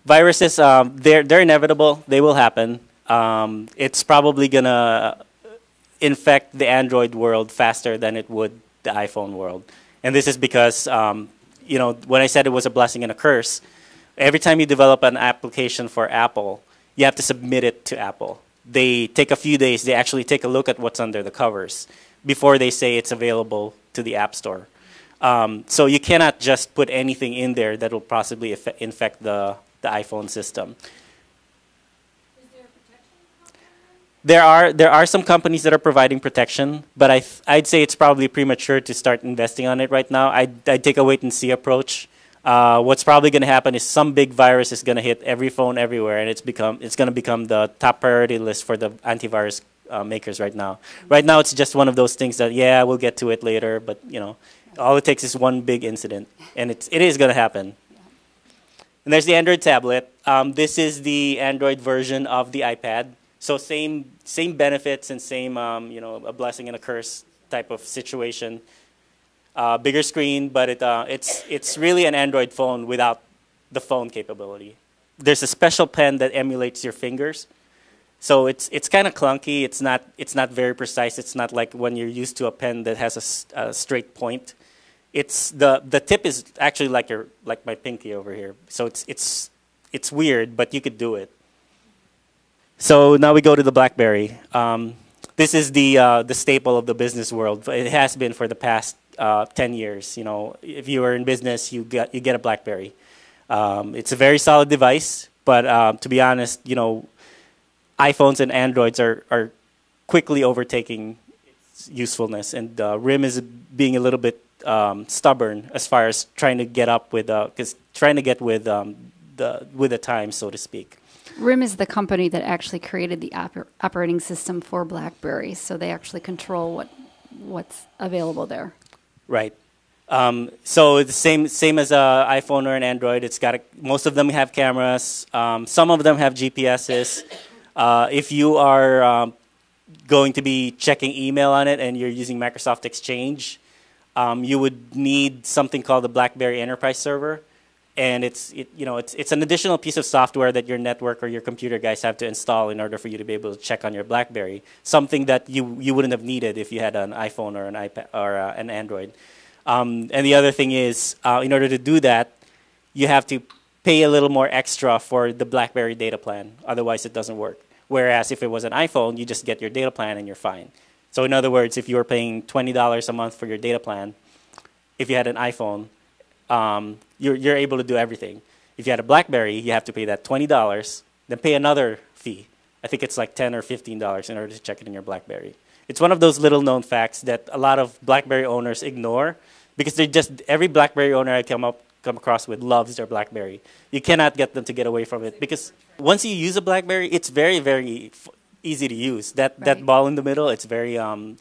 Viruses, they're inevitable. They will happen. It's probably gonna infect the Android world faster than it would the iPhone world. And this is because, you know, when I said it was a blessing and a curse, every time you develop an application for Apple, you have to submit it to Apple. They take a few days. They actually take a look at what's under the covers before they say it's available to the App Store. So you cannot just put anything in there that will possibly infect the iPhone system. There are some companies that are providing protection, but I'd say it's probably premature to start investing on it right now. I'd take a wait and see approach. What's probably going to happen is some big virus is going to hit every phone everywhere, and it's going to become the top priority list for the antivirus makers right now. Right now, it's just one of those things that, yeah, we'll get to it later, but you know, all it takes is one big incident, and it is going to happen. And there's the Android tablet. This is the Android version of the iPad. So same benefits and same you know, a blessing and a curse type of situation. Bigger screen, but it's really an Android phone without the phone capability. There's a special pen that emulates your fingers, so it's kind of clunky. It's not very precise. It's not like when you're used to a pen that has a straight point. It's the tip is actually like my pinky over here. So it's weird, but you could do it. So now we go to the BlackBerry. This is the staple of the business world. It has been for the past 10 years. You know, if you are in business, you get a BlackBerry. It's a very solid device, but to be honest, you know, iPhones and Androids are quickly overtaking its usefulness, and RIM is being a little bit stubborn as far as trying to get up with with the times, so to speak. RIM is the company that actually created the operating system for BlackBerry, so they actually control what's available there. Right. So the same as an iPhone or an Android. It's got most of them have cameras. Some of them have GPSs. If you are going to be checking email on it and you're using Microsoft Exchange, you would need something called the BlackBerry Enterprise Server. And it's an additional piece of software that your network or your computer guys have to install in order for you to be able to check on your BlackBerry. Something that you wouldn't have needed if you had an iPhone or an iPad or an Android. And the other thing is, in order to do that, you have to pay a little more extra for the BlackBerry data plan. Otherwise, it doesn't work. Whereas if it was an iPhone, you just get your data plan and you're fine. So in other words, if you were paying $20 a month for your data plan, if you had an iPhone, you're able to do everything. If you had a BlackBerry, you have to pay that $20, then pay another fee. I think it's like $10 or $15 in order to check it in your BlackBerry. It's one of those little known facts that a lot of BlackBerry owners ignore because every BlackBerry owner I come across with loves their BlackBerry. You cannot get them to get away from it because once you use a BlackBerry, it's very, very easy to use. That ball in the middle, it's very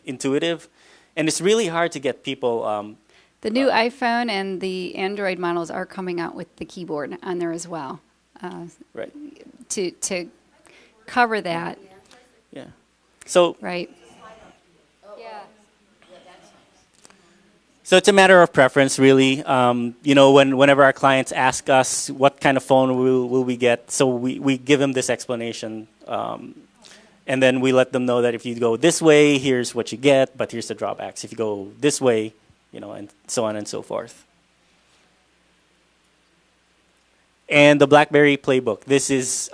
intuitive, and it's really hard to get people. The new iPhone and the Android models are coming out with the keyboard on there as well. Right. To cover that. Yeah. So. Right. So it's a matter of preference, really. You know, whenever our clients ask us what kind of phone will we get, so we give them this explanation, and then we let them know that if you go this way, here's what you get, but here's the drawbacks. If you go this way, you know, and so on and so forth. And the Blackberry Playbook. This is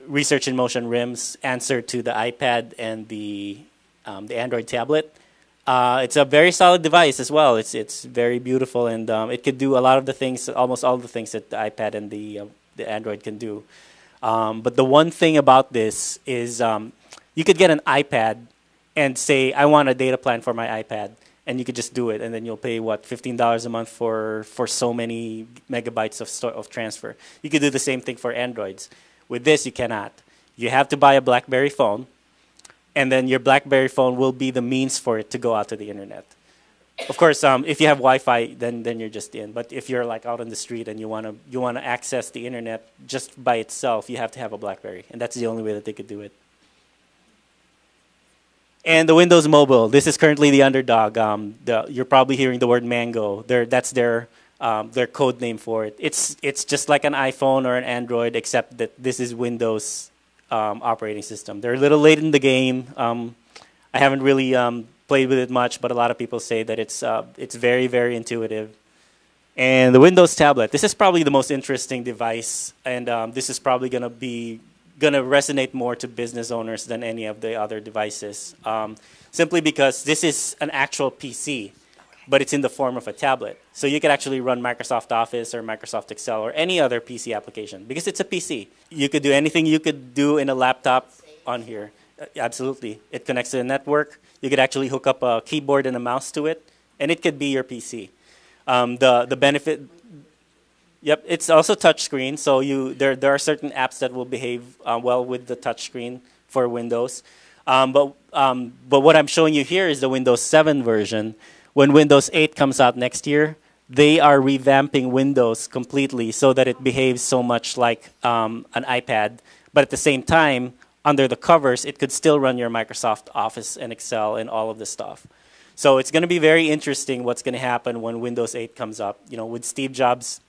Research in Motion RIM's answer to the iPad and the Android tablet. It's a very solid device as well. It's very beautiful, and it could do a lot of the things, almost all the things that the iPad and the Android can do. But the one thing about this is you could get an iPad and say, I want a data plan for my iPad. And you could just do it, and then you'll pay, what, $15 a month for so many megabytes of transfer. You could do the same thing for Androids. With this, you cannot. You have to buy a BlackBerry phone, and then your BlackBerry phone will be the means for it to go out to the internet. Of course, if you have Wi-Fi, then you're just in. But if you're like out on the street and you wanna access the internet just by itself, you have to have a BlackBerry, and that's the only way that they could do it. And the Windows Mobile, this is currently the underdog. You're probably hearing the word Mango. That's their their code name for it. It's just like an iPhone or an Android, except that this is Windows operating system. They're a little late in the game. I haven't really played with it much, but a lot of people say that it's very, very intuitive. And the Windows tablet. This is probably the most interesting device, and this is probably gonna resonate more to business owners than any of the other devices. Simply because this is an actual PC, but it's in the form of a tablet. So you could actually run Microsoft Office or Microsoft Excel or any other PC application because it's a PC. You could do anything you could do in a laptop on here. Absolutely. It connects to the network. You could actually hook up a keyboard and a mouse to it, and it could be your PC. The benefit, yep, it's also touchscreen. So there are certain apps that will behave well with the touchscreen for Windows. But what I'm showing you here is the Windows 7 version. When Windows 8 comes out next year, they are revamping Windows completely so that it behaves so much like an iPad. But at the same time, under the covers, it could still run your Microsoft Office and Excel and all of this stuff. So it's going to be very interesting what's going to happen when Windows 8 comes up. You know, with Steve Jobs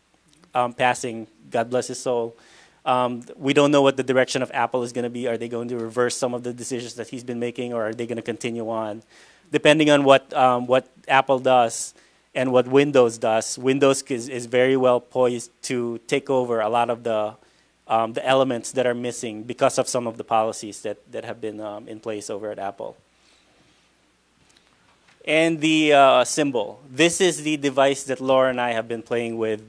passing, God bless his soul, we don't know what the direction of Apple is going to be. Are they going to reverse some of the decisions that he's been making, or are they going to continue on? Depending on what Apple does and what Windows does, Windows is very well poised to take over a lot of the elements that are missing because of some of the policies that have been in place over at Apple. And the Symbol. This is the device that Laura and I have been playing with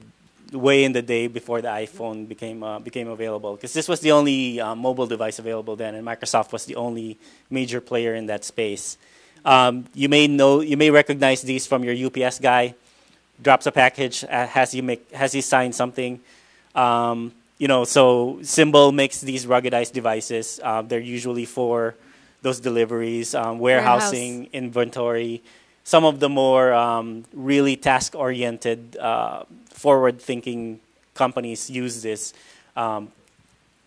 way in the day before the iPhone became available. Because this was the only mobile device available then, and Microsoft was the only major player in that space. You may recognize these from your UPS guy. Drops a package, has you sign something. You know, so Symbol makes these ruggedized devices. They're usually for those deliveries, warehousing, inventory. Some of the more really task-oriented, forward-thinking companies use this.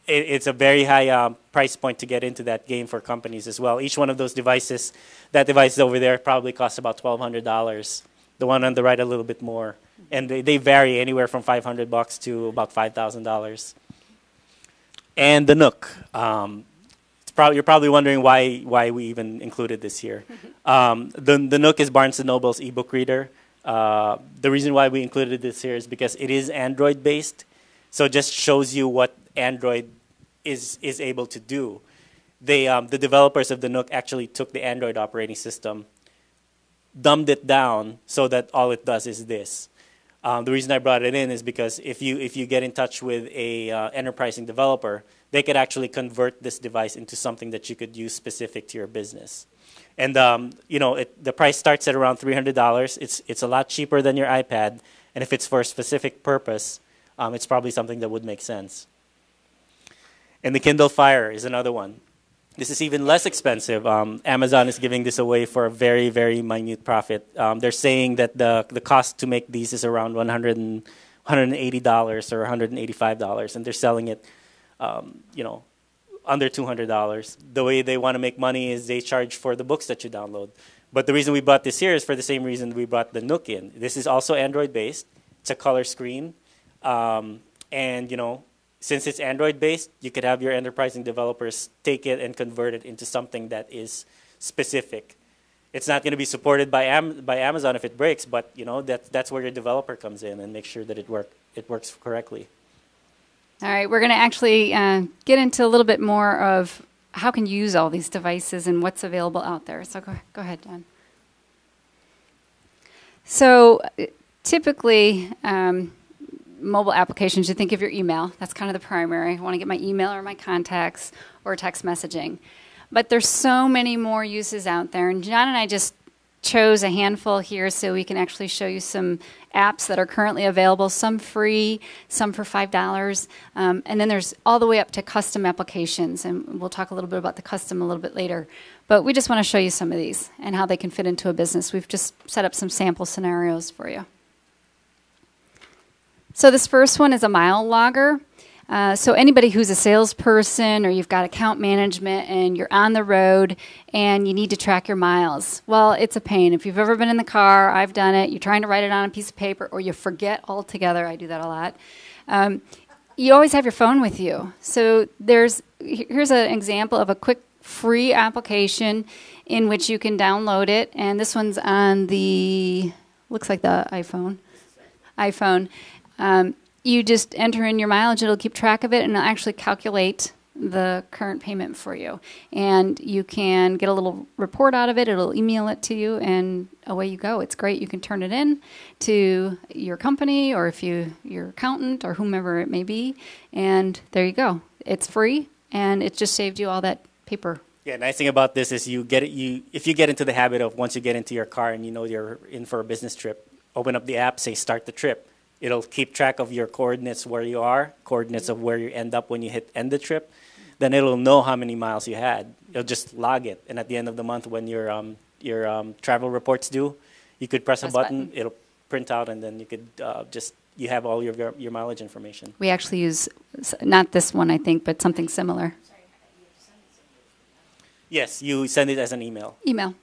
It's a very high price point to get into that game for companies as well. Each one of those devices, that device over there probably costs about $1,200. The one on the right a little bit more. And they vary anywhere from $500 to about $5,000. And the Nook. You're probably wondering why we even included this here. The Nook is Barnes & Noble's ebook reader. The reason why we included this here is because it is Android-based. So it just shows you what Android is able to do. The developers of the Nook actually took the Android operating system, dumbed it down so that all it does is this. The reason I brought it in is because if you get in touch with a enterprising developer, they could actually convert this device into something that you could use specific to your business. And you know, the price starts at around $300. It's a lot cheaper than your iPad, and if it's for a specific purpose, it's probably something that would make sense. And the Kindle Fire is another one. This is even less expensive. Amazon is giving this away for a very, very minute profit. They're saying that the cost to make these is around $180 or $185, and they're selling it, you know, under $200. The way they want to make money is they charge for the books that you download. But the reason we brought this here is for the same reason we brought the Nook in. This is also Android-based. It's a color screen, and you know, since it's Android-based, you could have your enterprising developers take it and convert it into something that is specific. It's not going to be supported by Amazon if it breaks, but you know, that's where your developer comes in and make sure that it works correctly. All right, we're going to actually get into a little bit more of how can you use all these devices and what's available out there. So go ahead, Don. So typically, mobile applications, you think of your email. That's kind of the primary. I want to get my email or my contacts or text messaging. But there's so many more uses out there. And John and I just chose a handful here so we can actually show you some apps that are currently available, some free, some for $5. And then there's all the way up to custom applications. And we'll talk a little bit about the custom a little bit later. But we just want to show you some of these and how they can fit into a business. We've just set up some sample scenarios for you. So this first one is a mile logger. So anybody who's a salesperson or you've got account management and you're on the road and you need to track your miles, well, it's a pain. If you've ever been in the car, I've done it, you're trying to write it on a piece of paper or you forget altogether. I do that a lot. You always have your phone with you. So here's an example of a quick free application in which you can download it. And this one's on looks like the iPhone. You just enter in your mileage, it'll keep track of it, and it'll actually calculate the current payment for you. And you can get a little report out of it, it'll email it to you, and away you go. It's great. You can turn it in to your company or if your accountant or whomever it may be, and there you go. It's free, and it just saved you all that paper. Yeah, nice thing about this is if you get into the habit of once you get into your car and you know you're in for a business trip, open up the app, say start the trip. It'll keep track of your coordinates where you are, coordinates of where you end up when you hit end the trip. Then it'll know how many miles you had. It'll just log it. And at the end of the month when your travel report's due, you could press a button, it'll print out, and then you could you have all your mileage information. We actually use, not this one I think, but something similar. Yes, you send it as an email. Email.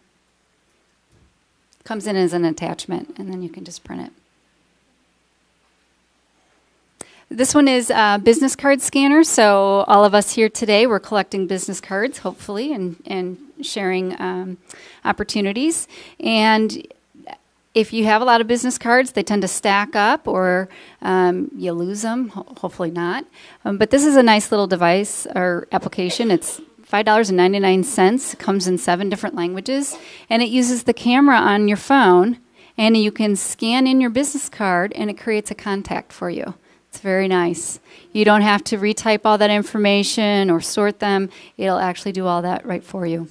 Comes in as an attachment, and then you can just print it. This one is a business card scanner. So all of us here today, we're collecting business cards, hopefully, and sharing opportunities. And if you have a lot of business cards, they tend to stack up or you lose them, hopefully not. But this is a nice little device or application. It's $5.99. It comes in 7 different languages. And it uses the camera on your phone. And you can scan in your business card, and it creates a contact for you. It's very nice. You don't have to retype all that information or sort them. It'll actually do all that right for you.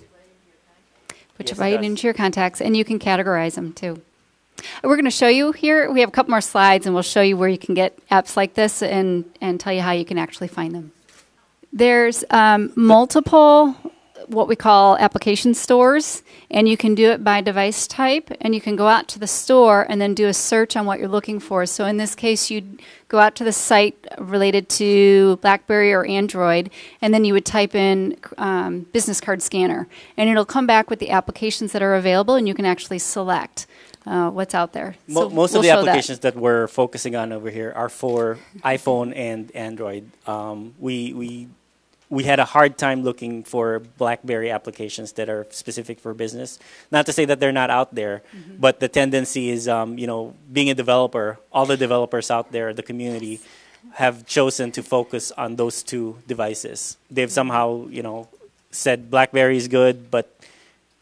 Put you right into your contacts, and you can categorize them too. We're going to show you here. We have a couple more slides, and we'll show you where you can get apps like this and tell you how you can actually find them. There's multiple what we call application stores, and you can do it by device type, and you can go out to the store and then do a search on what you're looking for. So in this case, you'd go out to the site related to Blackberry or Android, and then you would type in business card scanner, and it'll come back with the applications that are available, and you can actually select what's out there. So most of the applications that we're focusing on over here are for iPhone and Android. We had a hard time looking for BlackBerry applications that are specific for business. Not to say that they're not out there, but the tendency is, being a developer, all the developers out there, the community, have chosen to focus on those 2 devices. They've somehow, said BlackBerry is good, but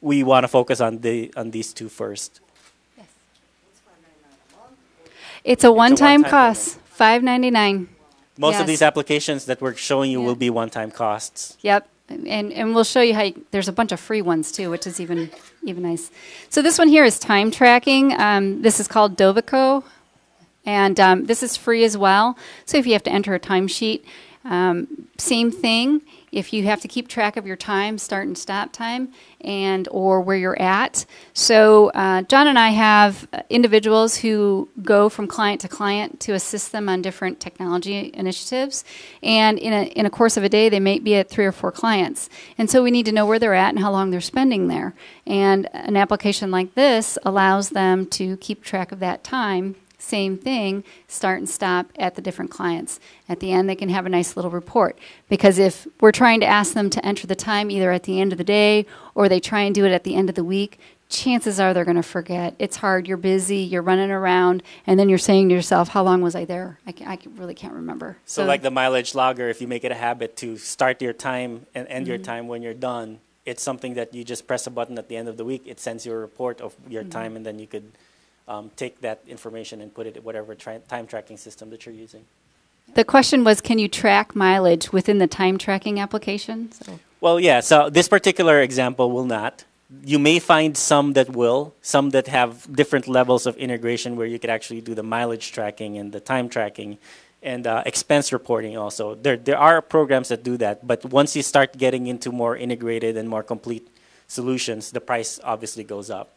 we want to focus on these 2 first. Yes. It's a one-time cost, $5.99. Most of these applications that we're showing you will be one-time costs. Yep, and we'll show you there's a bunch of free ones too, which is even nice. So this one here is time tracking. This is called Dovico, and this is free as well. So if you have to enter a timesheet, same thing. If you have to keep track of your time, start and stop time, or where you're at. So John and I have individuals who go from client to client to assist them on different technology initiatives. And in a course of a day, they may be at 3 or 4 clients. And so we need to know where they're at and how long they're spending there. And an application like this allows them to keep track of that time. Same thing, start and stop at the different clients. At the end, they can have a nice little report. Because if we're trying to ask them to enter the time either at the end of the day or they try and do it at the end of the week, chances are they're going to forget. It's hard. You're busy. You're running around. And then you're saying to yourself, how long was I there? I really can't remember. So like the mileage logger, if you make it a habit to start your time and end your time when you're done, it's something that you just press a button at the end of the week. It sends you a report of your time, and then you could take that information and put it in whatever time tracking system that you're using. The question was, can you track mileage within the time tracking application? Well, yeah. So this particular example will not. You may find some that will, some that have different levels of integration where you could actually do the mileage tracking and the time tracking and expense reporting also. There are programs that do that, but once you start getting into more integrated and more complete solutions, the price obviously goes up.